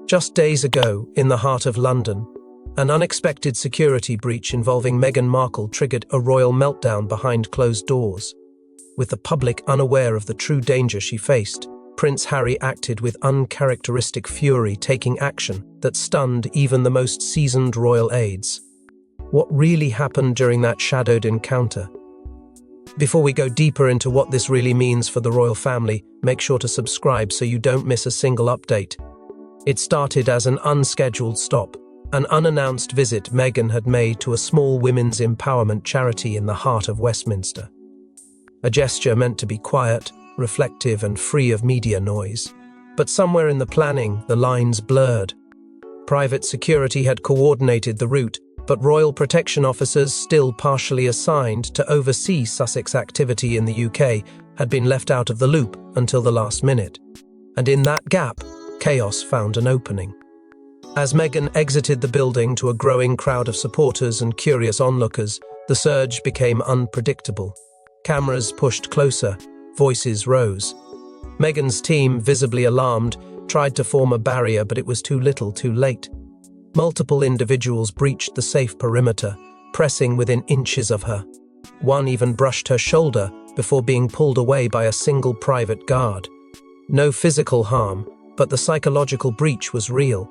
Just days ago, in the heart of London, an unexpected security breach involving Meghan Markle triggered a royal meltdown behind closed doors. With the public unaware of the true danger she faced, Prince Harry acted with uncharacteristic fury, taking action that stunned even the most seasoned royal aides. What really happened during that shadowed encounter? Before we go deeper into what this really means for the royal family, make sure to subscribe so you don't miss a single update. It started as an unscheduled stop, an unannounced visit Meghan had made to a small women's empowerment charity in the heart of Westminster. A gesture meant to be quiet, reflective and free of media noise. But somewhere in the planning, the lines blurred. Private security had coordinated the route, but royal protection officers still partially assigned to oversee Sussex activity in the UK had been left out of the loop until the last minute. And in that gap, chaos found an opening. As Meghan exited the building to a growing crowd of supporters and curious onlookers, the surge became unpredictable. Cameras pushed closer, voices rose. Meghan's team, visibly alarmed, tried to form a barrier, but it was too little, too late. Multiple individuals breached the safe perimeter, pressing within inches of her. One even brushed her shoulder before being pulled away by a single private guard. No physical harm, but the psychological breach was real.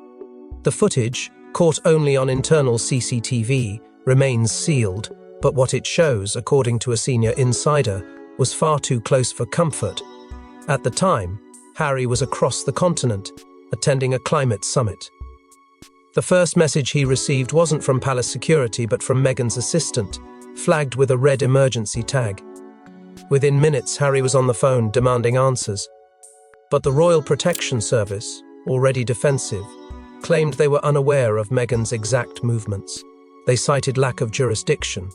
The footage, caught only on internal CCTV, remains sealed, but what it shows, according to a senior insider, was far too close for comfort. At the time, Harry was across the continent, attending a climate summit. The first message he received wasn't from palace security but from Meghan's assistant, flagged with a red emergency tag. Within minutes, Harry was on the phone demanding answers. But the Royal Protection Service, already defensive, claimed they were unaware of Meghan's exact movements. They cited lack of jurisdiction,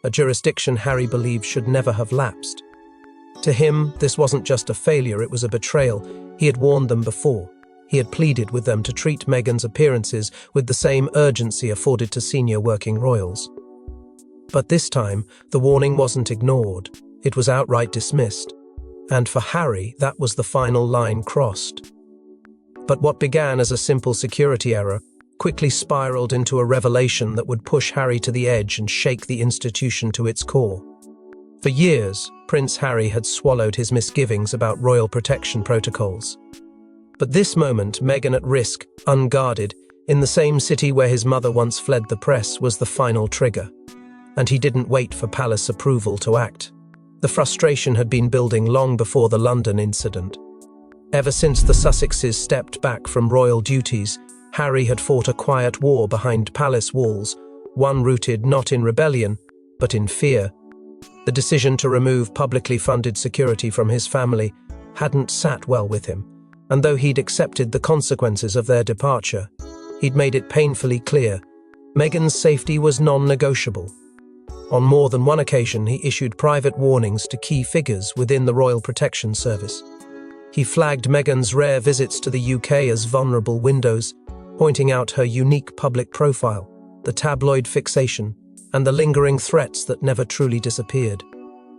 a jurisdiction Harry believed should never have lapsed. To him, this wasn't just a failure, it was a betrayal. He had warned them before. He had pleaded with them to treat Meghan's appearances with the same urgency afforded to senior working royals. But this time, the warning wasn't ignored. It was outright dismissed. And for Harry, that was the final line crossed. But what began as a simple security error quickly spiraled into a revelation that would push Harry to the edge and shake the institution to its core. For years, Prince Harry had swallowed his misgivings about royal protection protocols. But this moment, Meghan at risk, unguarded, in the same city where his mother once fled the press, was the final trigger. And he didn't wait for palace approval to act. The frustration had been building long before the London incident. Ever since the Sussexes stepped back from royal duties, Harry had fought a quiet war behind palace walls, one rooted not in rebellion, but in fear. The decision to remove publicly funded security from his family hadn't sat well with him, and though he'd accepted the consequences of their departure, he'd made it painfully clear Meghan's safety was non-negotiable. On more than one occasion, he issued private warnings to key figures within the Royal Protection Service. He flagged Meghan's rare visits to the UK as vulnerable windows, pointing out her unique public profile, the tabloid fixation, and the lingering threats that never truly disappeared.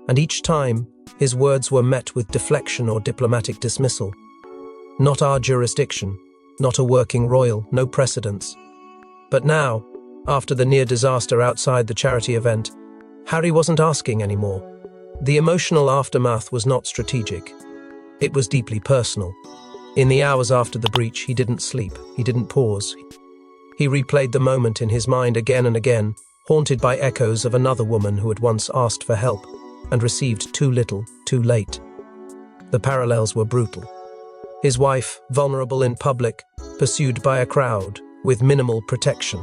And each time, his words were met with deflection or diplomatic dismissal. Not our jurisdiction, not a working royal, no precedents. But now, after the near disaster outside the charity event, Harry wasn't asking anymore. The emotional aftermath was not strategic. It was deeply personal. In the hours after the breach, he didn't sleep, he didn't pause. He replayed the moment in his mind again and again, haunted by echoes of another woman who had once asked for help and received too little, too late. The parallels were brutal. His wife, vulnerable in public, pursued by a crowd, with minimal protection.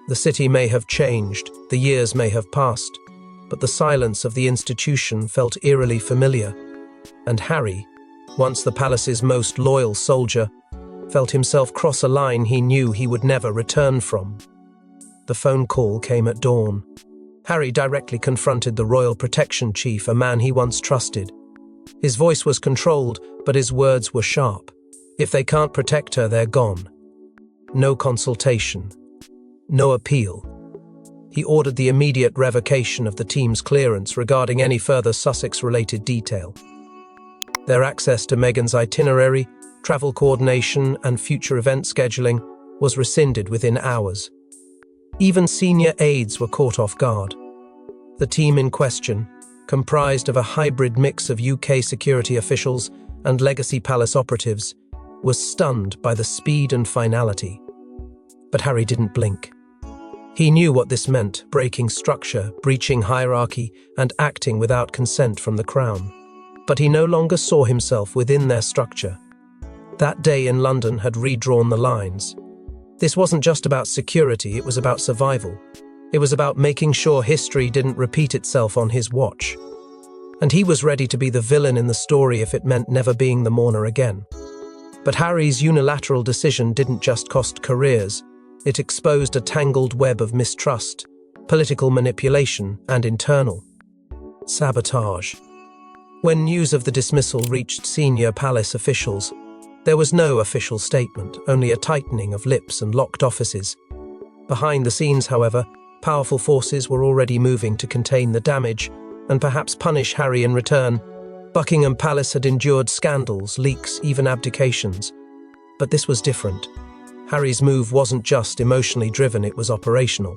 The city may have changed, the years may have passed, but the silence of the institution felt eerily familiar, and Harry, once the palace's most loyal soldier, felt himself cross a line he knew he would never return from. The phone call came at dawn. Harry directly confronted the Royal Protection Chief, a man he once trusted. His voice was controlled, but his words were sharp. If they can't protect her, they're gone. No consultation. No appeal. He ordered the immediate revocation of the team's clearance regarding any further Sussex-related detail. Their access to Meghan's itinerary travel coordination, and future event scheduling was rescinded within hours. Even senior aides were caught off guard. The team in question, comprised of a hybrid mix of UK security officials and legacy palace operatives, was stunned by the speed and finality. But Harry didn't blink. He knew what this meant: breaking structure, breaching hierarchy, and acting without consent from the Crown. But he no longer saw himself within their structure. That day in London had redrawn the lines. This wasn't just about security, it was about survival. It was about making sure history didn't repeat itself on his watch. And he was ready to be the villain in the story if it meant never being the mourner again. But Harry's unilateral decision didn't just cost careers. It exposed a tangled web of mistrust, political manipulation, and internal sabotage. When news of the dismissal reached senior palace officials, there was no official statement, only a tightening of lips and locked offices. Behind the scenes, however, powerful forces were already moving to contain the damage and perhaps punish Harry in return. Buckingham Palace had endured scandals, leaks, even abdications. But this was different. Harry's move wasn't just emotionally driven, it was operational.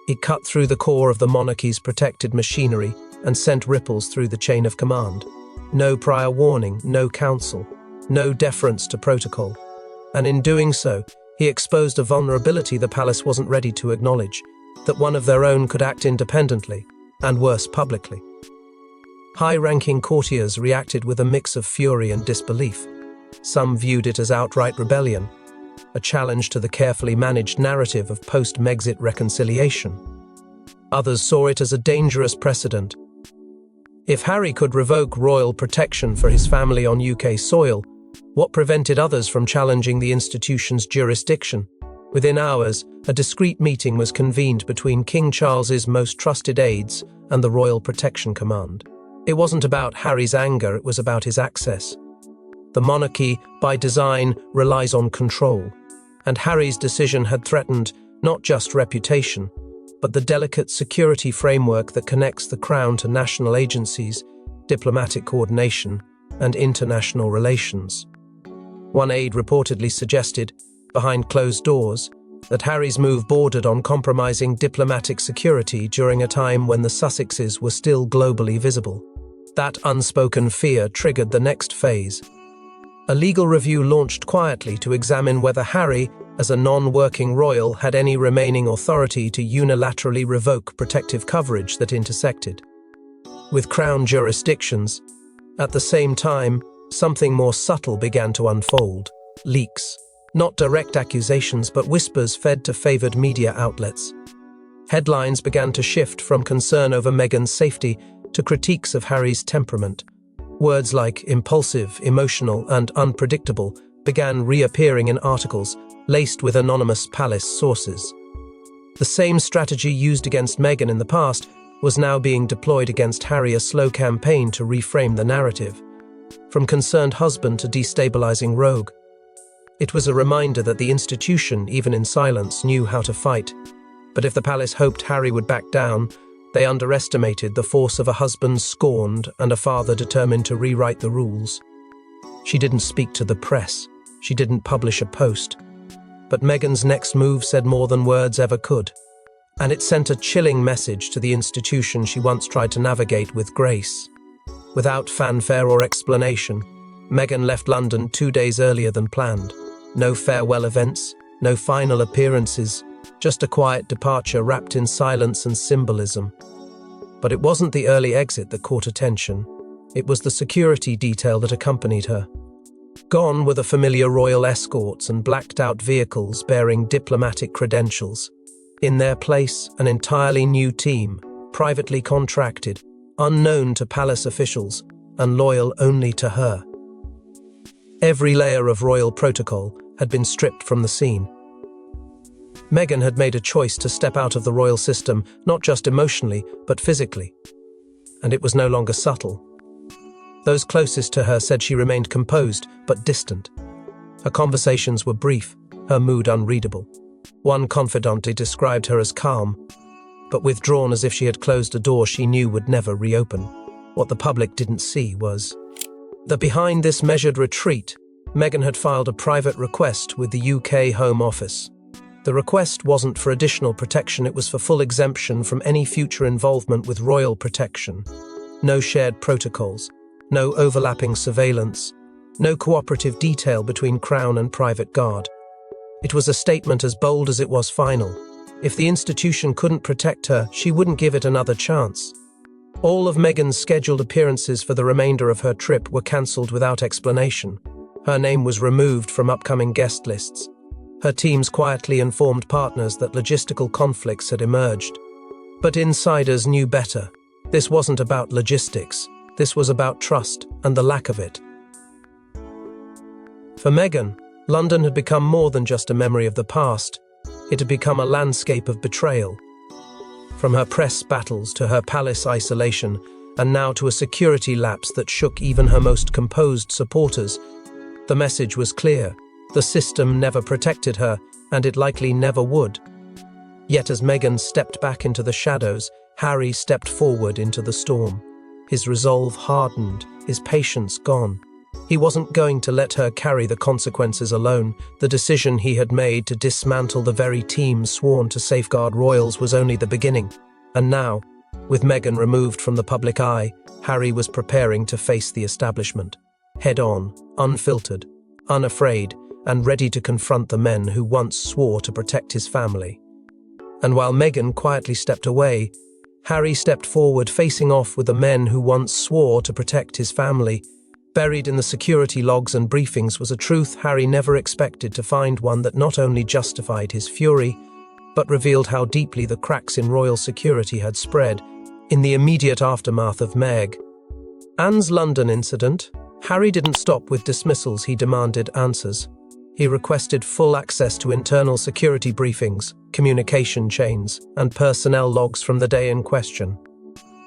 It cut through the core of the monarchy's protected machinery and sent ripples through the chain of command. No prior warning, no counsel, no deference to protocol. And in doing so, he exposed a vulnerability the palace wasn't ready to acknowledge, that one of their own could act independently, and worse, publicly. High-ranking courtiers reacted with a mix of fury and disbelief. Some viewed it as outright rebellion, a challenge to the carefully managed narrative of post-Megxit reconciliation. Others saw it as a dangerous precedent. If Harry could revoke royal protection for his family on UK soil, what prevented others from challenging the institution's jurisdiction? Within hours, a discreet meeting was convened between King Charles's most trusted aides and the Royal Protection Command. It wasn't about Harry's anger, it was about his access. The monarchy, by design, relies on control, and Harry's decision had threatened not just reputation, but the delicate security framework that connects the Crown to national agencies, diplomatic coordination, and international relations. One aide reportedly suggested, behind closed doors, that Harry's move bordered on compromising diplomatic security during a time when the Sussexes were still globally visible. That unspoken fear triggered the next phase. A legal review launched quietly to examine whether Harry, as a non-working royal, had any remaining authority to unilaterally revoke protective coverage that intersected with Crown jurisdictions. At the same time, something more subtle began to unfold. Leaks. Not direct accusations, but whispers fed to favoured media outlets. Headlines began to shift from concern over Meghan's safety to critiques of Harry's temperament. Words like impulsive, emotional, and unpredictable began reappearing in articles laced with anonymous palace sources. The same strategy used against Meghan in the past was now being deployed against Harry, a slow campaign to reframe the narrative. From concerned husband to destabilizing rogue. It was a reminder that the institution, even in silence, knew how to fight. But if the palace hoped Harry would back down, they underestimated the force of a husband scorned and a father determined to rewrite the rules. She didn't speak to the press. She didn't publish a post. But Meghan's next move said more than words ever could. And it sent a chilling message to the institution she once tried to navigate with grace. Without fanfare or explanation, Meghan left London 2 days earlier than planned. No farewell events, no final appearances, just a quiet departure wrapped in silence and symbolism. But it wasn't the early exit that caught attention. It was the security detail that accompanied her. Gone were the familiar royal escorts and blacked-out vehicles bearing diplomatic credentials. In their place, an entirely new team, privately contracted, unknown to palace officials, and loyal only to her. Every layer of royal protocol had been stripped from the scene. Meghan had made a choice to step out of the royal system, not just emotionally, but physically. And it was no longer subtle. Those closest to her said she remained composed, but distant. Her conversations were brief, her mood unreadable. One confidante described her as calm, but withdrawn, as if she had closed a door she knew would never reopen. What the public didn't see was that behind this measured retreat, Meghan had filed a private request with the UK Home Office. The request wasn't for additional protection, it was for full exemption from any future involvement with royal protection. No shared protocols, no overlapping surveillance, no cooperative detail between Crown and private guard. It was a statement as bold as it was final. If the institution couldn't protect her, she wouldn't give it another chance. All of Meghan's scheduled appearances for the remainder of her trip were cancelled without explanation. Her name was removed from upcoming guest lists. Her teams quietly informed partners that logistical conflicts had emerged. But insiders knew better. This wasn't about logistics. This was about trust and the lack of it. For Meghan, London had become more than just a memory of the past. It had become a landscape of betrayal. From her press battles to her palace isolation, and now to a security lapse that shook even her most composed supporters, the message was clear. The system never protected her, and it likely never would. Yet as Meghan stepped back into the shadows, Harry stepped forward into the storm. His resolve hardened, his patience gone. He wasn't going to let her carry the consequences alone. The decision he had made to dismantle the very team sworn to safeguard royals was only the beginning. And now, with Meghan removed from the public eye, Harry was preparing to face the establishment. Head-on, unfiltered, unafraid, and ready to confront the men who once swore to protect his family. And while Meghan quietly stepped away, Harry stepped forward, facing off with the men who once swore to protect his family. Buried in the security logs and briefings was a truth Harry never expected to find, one that not only justified his fury, but revealed how deeply the cracks in royal security had spread. In the immediate aftermath of Meghan's London incident, Harry didn't stop with dismissals. He demanded answers. He requested full access to internal security briefings, communication chains, and personnel logs from the day in question.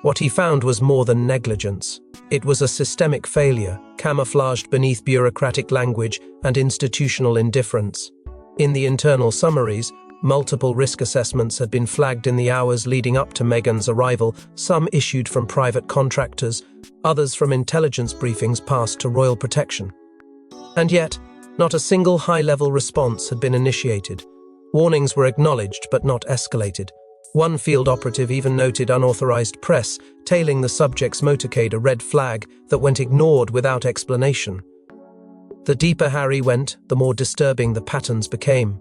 What he found was more than negligence. It was a systemic failure, camouflaged beneath bureaucratic language and institutional indifference. In the internal summaries, multiple risk assessments had been flagged in the hours leading up to Meghan's arrival, some issued from private contractors, others from intelligence briefings passed to royal protection. And yet, not a single high-level response had been initiated. Warnings were acknowledged but not escalated. One field operative even noted unauthorized press tailing the subject's motorcade, a red flag that went ignored without explanation. The deeper Harry went, the more disturbing the patterns became.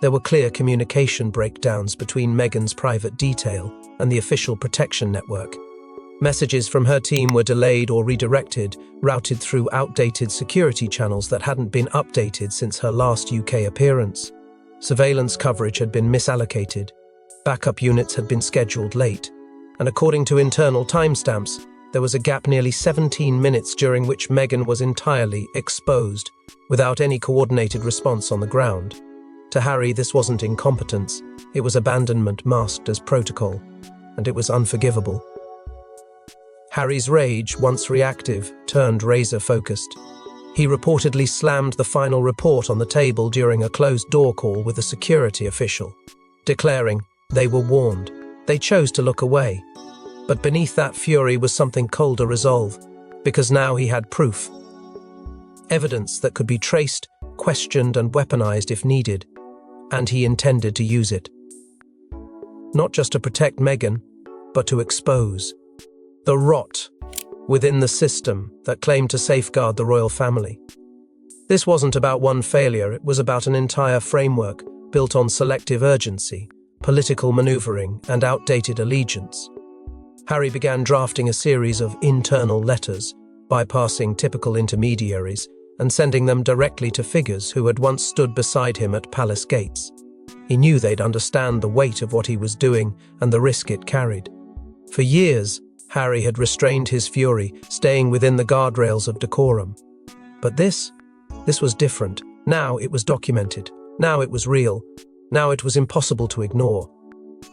There were clear communication breakdowns between Meghan's private detail and the official protection network. Messages from her team were delayed or redirected, routed through outdated security channels that hadn't been updated since her last UK appearance. Surveillance coverage had been misallocated. Backup units had been scheduled late, and according to internal timestamps, there was a gap nearly 17 minutes during which Meghan was entirely exposed, without any coordinated response on the ground. To Harry, this wasn't incompetence, it was abandonment masked as protocol, and it was unforgivable. Harry's rage, once reactive, turned razor-focused. He reportedly slammed the final report on the table during a closed-door call with a security official, declaring, "They were warned. They chose to look away." But beneath that fury was something colder resolve, because now he had proof. Evidence that could be traced, questioned, and weaponized if needed, and he intended to use it. Not just to protect Meghan, but to expose the rot within the system that claimed to safeguard the royal family. This wasn't about one failure, it was about an entire framework built on selective urgency, political maneuvering, and outdated allegiance. Harry began drafting a series of internal letters, bypassing typical intermediaries, and sending them directly to figures who had once stood beside him at palace gates. He knew they'd understand the weight of what he was doing and the risk it carried. For years, Harry had restrained his fury, staying within the guardrails of decorum. But this was different. Now it was documented. Now it was real. Now it was impossible to ignore.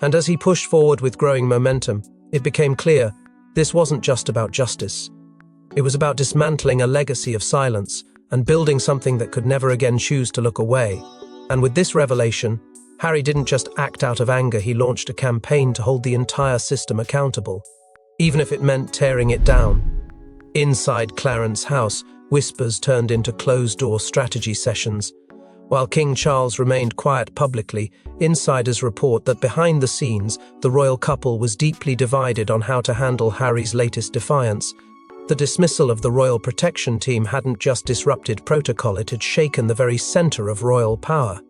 And as he pushed forward with growing momentum, it became clear this wasn't just about justice. It was about dismantling a legacy of silence and building something that could never again choose to look away. And with this revelation, Harry didn't just act out of anger, he launched a campaign to hold the entire system accountable, even if it meant tearing it down. Inside Clarence's house, Whispers turned into closed-door strategy sessions. While King Charles remained quiet publicly, insiders report that behind the scenes, the royal couple was deeply divided on how to handle Harry's latest defiance. The dismissal of the royal protection team hadn't just disrupted protocol, it had shaken the very center of royal power.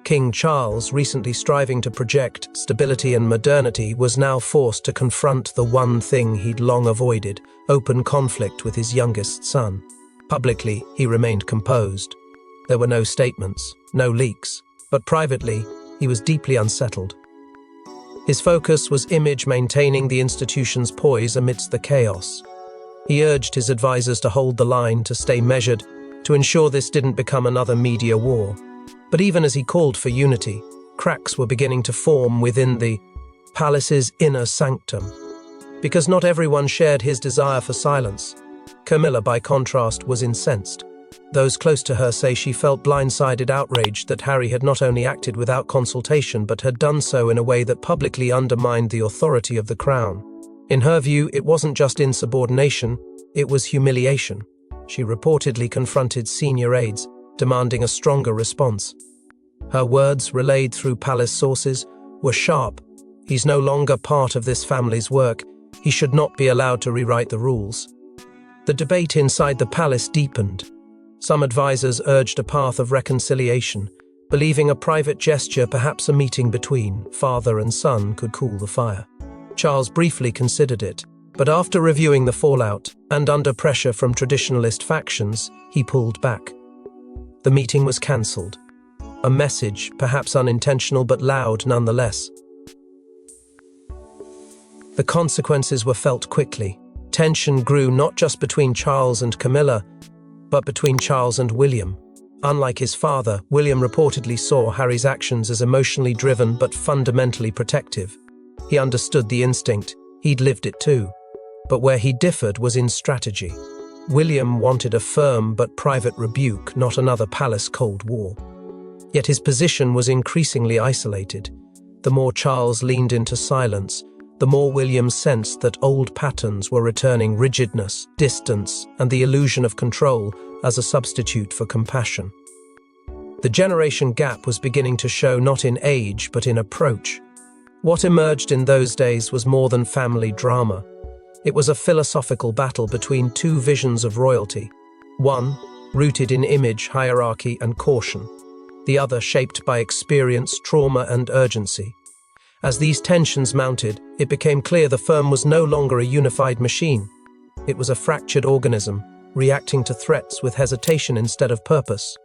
King Charles, recently striving to project stability and modernity, was now forced to confront the one thing he'd long avoided: open conflict with his youngest son. Publicly, he remained composed. There were no statements, no leaks, but privately, he was deeply unsettled. His focus was image, maintaining the institution's poise amidst the chaos. He urged his advisors to hold the line, to stay measured, to ensure this didn't become another media war. But even as he called for unity, cracks were beginning to form within the palace's inner sanctum. Because not everyone shared his desire for silence. Camilla, by contrast, was incensed. Those close to her say she felt blindsided, outraged that Harry had not only acted without consultation but had done so in a way that publicly undermined the authority of the crown. In her view, it wasn't just insubordination, it was humiliation. She reportedly confronted senior aides, demanding a stronger response. Her words, relayed through palace sources, were sharp. He's no longer part of this family's work. He should not be allowed to rewrite the rules. The debate inside the palace deepened. Some advisors urged a path of reconciliation, believing a private gesture, perhaps a meeting between father and son, could cool the fire. Charles briefly considered it, but after reviewing the fallout and under pressure from traditionalist factions, he pulled back. The meeting was cancelled. A message, perhaps unintentional but loud nonetheless. The consequences were felt quickly. Tension grew not just between Charles and Camilla, but between Charles and William. Unlike his father, William reportedly saw Harry's actions as emotionally driven but fundamentally protective. He understood the instinct, he'd lived it too. But where he differed was in strategy. William wanted a firm but private rebuke, not another palace Cold War. Yet his position was increasingly isolated. The more Charles leaned into silence, the more William sensed that old patterns were returning: rigidness, distance, and the illusion of control as a substitute for compassion. The generation gap was beginning to show, not in age but in approach. What emerged in those days was more than family drama. It was a philosophical battle between two visions of royalty. One, rooted in image, hierarchy, and caution. The other, shaped by experience, trauma, and urgency. As these tensions mounted, it became clear the firm was no longer a unified machine. It was a fractured organism, reacting to threats with hesitation instead of purpose.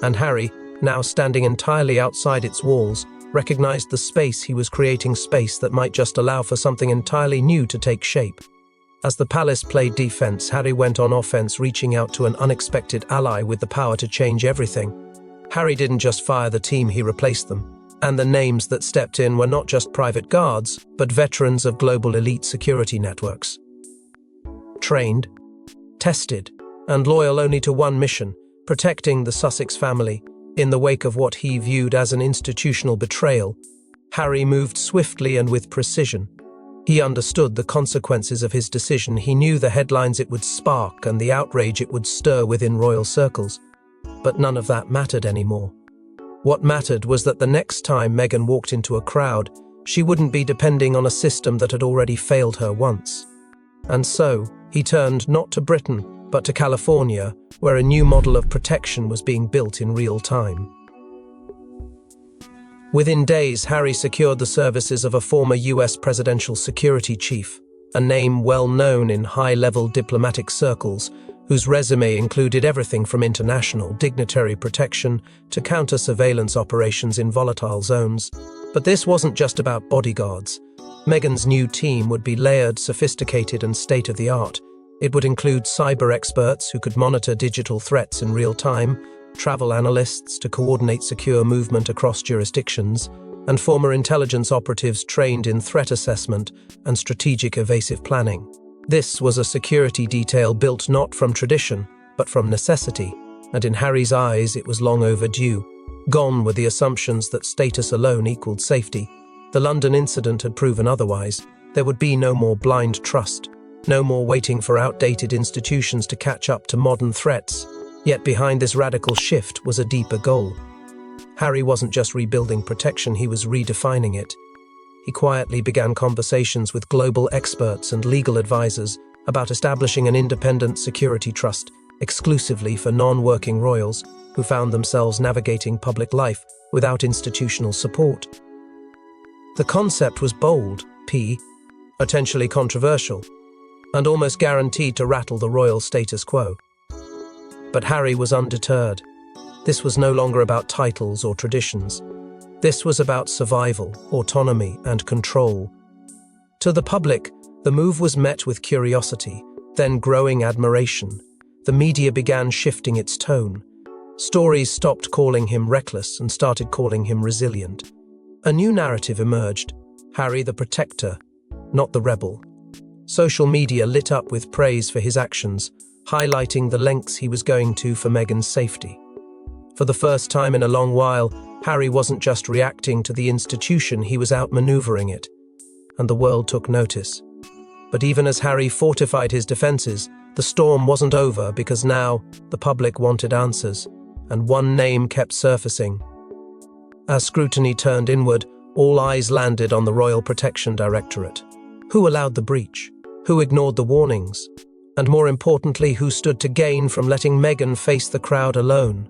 And Harry, now standing entirely outside its walls, recognized the space he was creating, space that might just allow for something entirely new to take shape. As the palace played defense, Harry went on offense, reaching out to an unexpected ally with the power to change everything. Harry didn't just fire the team, he replaced them. And the names that stepped in were not just private guards, but veterans of global elite security networks. Trained, tested, and loyal only to one mission: protecting the Sussex family. In the wake of what he viewed as an institutional betrayal, Harry moved swiftly and with precision. He understood the consequences of his decision. He knew the headlines it would spark and the outrage it would stir within royal circles. But none of that mattered anymore. What mattered was that the next time Meghan walked into a crowd, she wouldn't be depending on a system that had already failed her once. And so, he turned not to Britain, but to California, where a new model of protection was being built in real time. Within days, Harry secured the services of a former US presidential security chief, a name well known in high-level diplomatic circles, whose resume included everything from international dignitary protection to counter-surveillance operations in volatile zones. But this wasn't just about bodyguards. Meghan's new team would be layered, sophisticated, and state-of-the-art. It would include cyber experts who could monitor digital threats in real time, travel analysts to coordinate secure movement across jurisdictions, and former intelligence operatives trained in threat assessment and strategic evasive planning. This was a security detail built not from tradition, but from necessity, and in Harry's eyes it was long overdue. Gone were the assumptions that status alone equaled safety. The London incident had proven otherwise. There would be no more blind trust. No more waiting for outdated institutions to catch up to modern threats. Yet behind this radical shift was a deeper goal. Harry wasn't just rebuilding protection, he was redefining it. He quietly began conversations with global experts and legal advisors about establishing an independent security trust exclusively for non-working royals who found themselves navigating public life without institutional support. The concept was bold, potentially controversial, and almost guaranteed to rattle the royal status quo. But Harry was undeterred. This was no longer about titles or traditions. This was about survival, autonomy, and control. To the public, the move was met with curiosity, then growing admiration. The media began shifting its tone. Stories stopped calling him reckless and started calling him resilient. A new narrative emerged: Harry the protector, not the rebel. Social media lit up with praise for his actions, highlighting the lengths he was going to for Meghan's safety. For the first time in a long while, Harry wasn't just reacting to the institution, he was outmaneuvering it. And the world took notice. But even as Harry fortified his defenses, the storm wasn't over, because now the public wanted answers, and one name kept surfacing. As scrutiny turned inward, all eyes landed on the Royal Protection Directorate. Who allowed the breach? Who ignored the warnings? And more importantly, who stood to gain from letting Meghan face the crowd alone?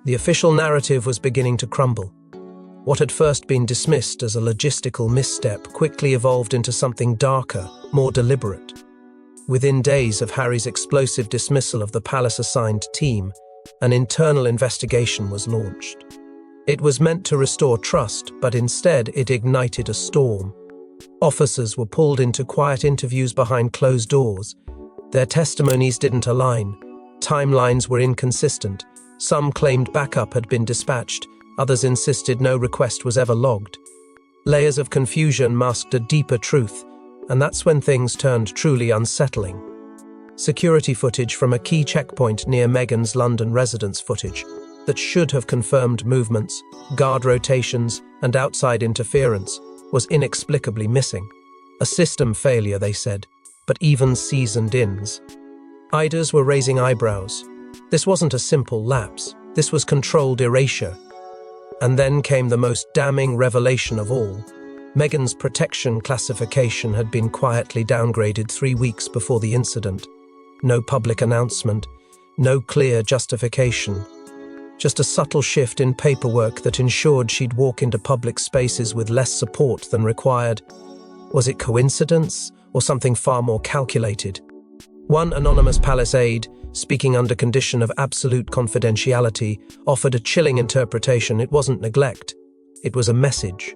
The official narrative was beginning to crumble. What had first been dismissed as a logistical misstep quickly evolved into something darker, more deliberate. Within days of Harry's explosive dismissal of the palace-assigned team, an internal investigation was launched. It was meant to restore trust, but instead it ignited a storm. Officers were pulled into quiet interviews behind closed doors. Their testimonies didn't align. Timelines were inconsistent. Some claimed backup had been dispatched. Others insisted no request was ever logged. Layers of confusion masked a deeper truth, and that's when things turned truly unsettling. Security footage from a key checkpoint near Meghan's London residence, footage that should have confirmed movements, guard rotations, and outside interference, was inexplicably missing. A system failure, they said, but even seasoned ins. Iders were raising eyebrows. This wasn't a simple lapse, this was controlled erasure. And then came the most damning revelation of all. Meghan's protection classification had been quietly downgraded 3 weeks before the incident. No public announcement, no clear justification. Just a subtle shift in paperwork that ensured she'd walk into public spaces with less support than required. Was it coincidence or something far more calculated? One anonymous palace aide, speaking under condition of absolute confidentiality, offered a chilling interpretation. It wasn't neglect, it was a message.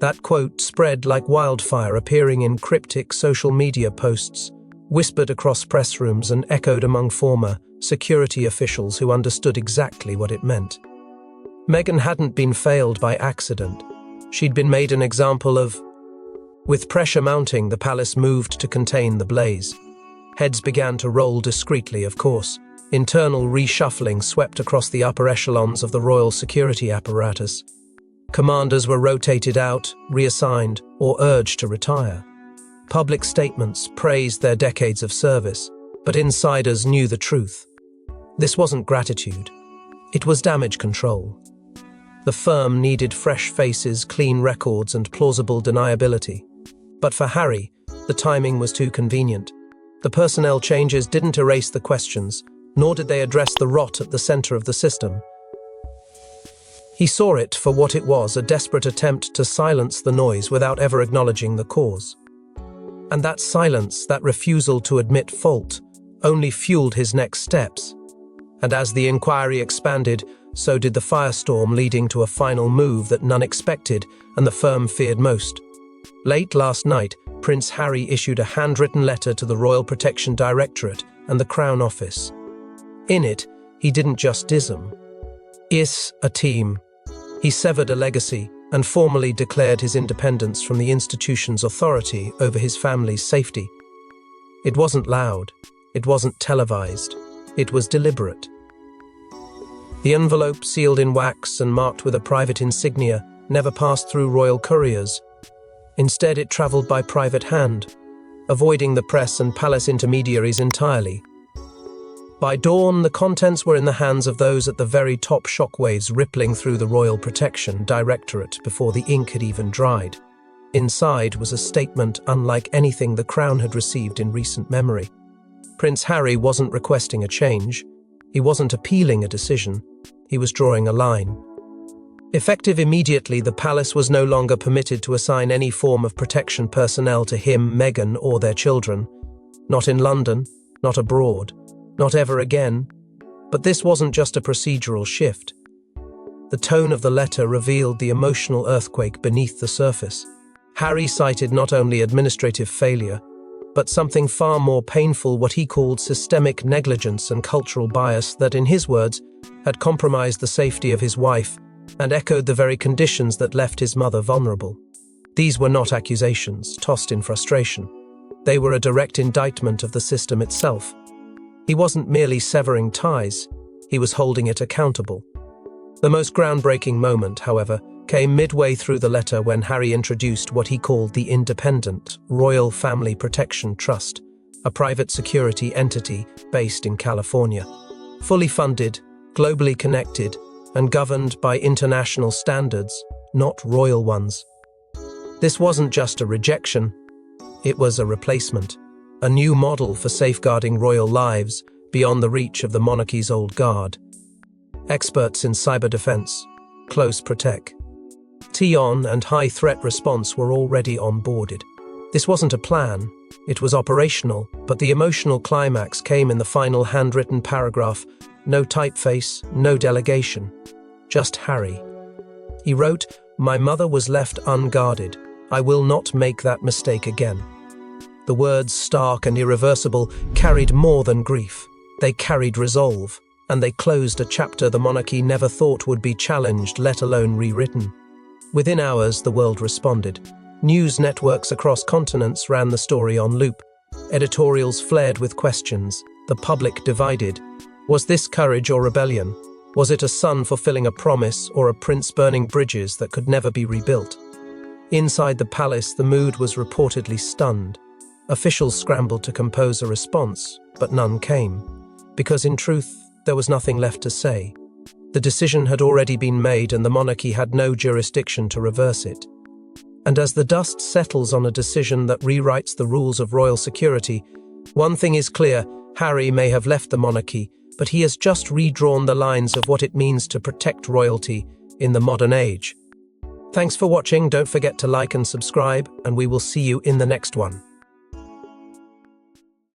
That quote spread like wildfire, appearing in cryptic social media posts, whispered across press rooms and echoed among former security officials who understood exactly what it meant. Meghan hadn't been failed by accident. She'd been made an example of. With pressure mounting, the palace moved to contain the blaze. Heads began to roll discreetly, of course. Internal reshuffling swept across the upper echelons of the royal security apparatus. Commanders were rotated out, reassigned, or urged to retire. Public statements praised their decades of service, but insiders knew the truth. This wasn't gratitude. It was damage control. The firm needed fresh faces, clean records, and plausible deniability. But for Harry, the timing was too convenient. The personnel changes didn't erase the questions, nor did they address the rot at the center of the system. He saw it for what it was, a desperate attempt to silence the noise without ever acknowledging the cause. And that silence, that refusal to admit fault, only fueled his next steps. And as the inquiry expanded, so did the firestorm, leading to a final move that none expected and the firm feared most. Late last night, Prince Harry issued a handwritten letter to the Royal Protection Directorate and the Crown Office. In it, he didn't just dism a team. He severed a legacy and formally declared his independence from the institution's authority over his family's safety. It wasn't loud, it wasn't televised, it was deliberate. The envelope, sealed in wax and marked with a private insignia, never passed through royal couriers. Instead, it travelled by private hand. avoiding the press and palace intermediaries entirely. By dawn, the contents were in the hands of those at the very top, shockwaves rippling through the Royal Protection Directorate before the ink had even dried. Inside was a statement unlike anything the Crown had received in recent memory. Prince Harry wasn't requesting a change. He wasn't appealing a decision. He was drawing a line. Effective immediately, the palace was no longer permitted to assign any form of protection personnel to him, Meghan, or their children. Not in London, not abroad, not ever again. But this wasn't just a procedural shift. The tone of the letter revealed the emotional earthquake beneath the surface. Harry cited not only administrative failure, but something far more painful, what he called systemic negligence and cultural bias that, in his words, had compromised the safety of his wife and echoed the very conditions that left his mother vulnerable. These were not accusations tossed in frustration. They were a direct indictment of the system itself. He wasn't merely severing ties, he was holding it accountable. The most groundbreaking moment, however, came midway through the letter when Harry introduced what he called the Independent Royal Family Protection Trust, a private security entity based in California. Fully funded, globally connected, and governed by international standards, not royal ones. This wasn't just a rejection, it was a replacement, a new model for safeguarding royal lives beyond the reach of the monarchy's old guard. Experts in cyber defense, close protect, T-on and high threat response were already onboarded. This wasn't a plan, it was operational, but the emotional climax came in the final handwritten paragraph. No typeface, no delegation, just Harry. He wrote, "My mother was left unguarded. I will not make that mistake again." The words, stark and irreversible, carried more than grief. They carried resolve, and they closed a chapter the monarchy never thought would be challenged, let alone rewritten. Within hours, the world responded. News networks across continents ran the story on loop. Editorials flared with questions. The public divided. Was this courage or rebellion? Was it a son fulfilling a promise or a prince burning bridges that could never be rebuilt? Inside the palace, the mood was reportedly stunned. Officials scrambled to compose a response, but none came. Because in truth, there was nothing left to say. The decision had already been made and the monarchy had no jurisdiction to reverse it. And as the dust settles on a decision that rewrites the rules of royal security, one thing is clear: Harry may have left the monarchy, but he has just redrawn the lines of what it means to protect royalty in the modern age. Thanks for watching, don't forget to like and subscribe, and we will see you in the next one.